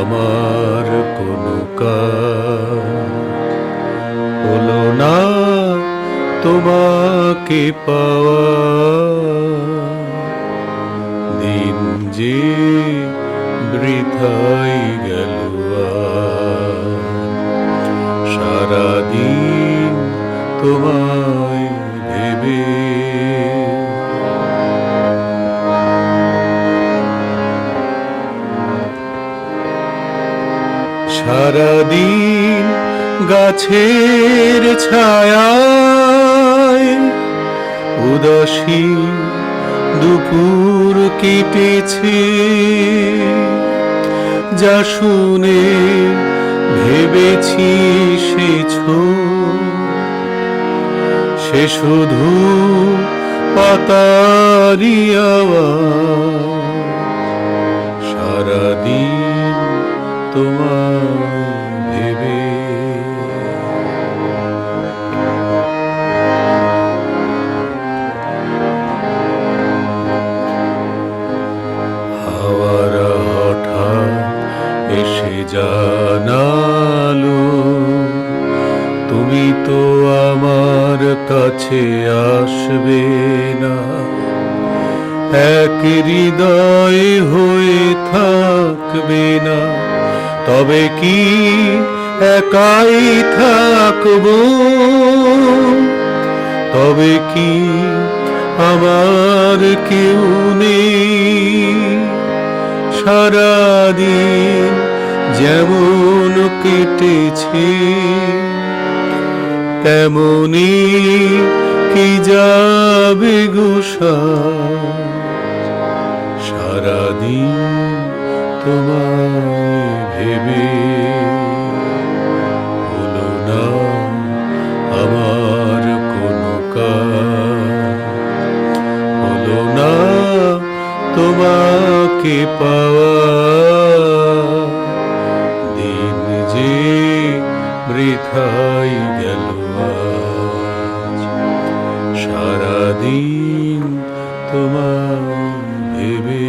আমার কোনো কাজ হলো না তোমাকে পাওয়া, দিন যে বৃথাই গেল সারাদিন তোমায় ভেবে। সারাদিন গাছের ছায়ায় উদাসীন দুপুর কেটেছে, যা শুনে ভেবেছি সে শুধু পাতারি আওয়াজ, সারাদিন তোমায় ভেবে। হাওয়ারা হঠাৎ এসে জানালো তুমি তো আমার কাছে আসবে না, এক হৃদয় হয়ে থাকবে না। তবে কি একাই থাকবো, তবে কি আমার কেউ নেই? সারাদিন যেমন কেটেছে তেমনি কি যাবে গো সারাদিন তোমায় ভেবে। হলো না আমার কোনো কাজ, হলো না তোমাকে পাওয়া, দিন যে বৃথাই গেল আজ সারাদিন তোমায় ভেবে।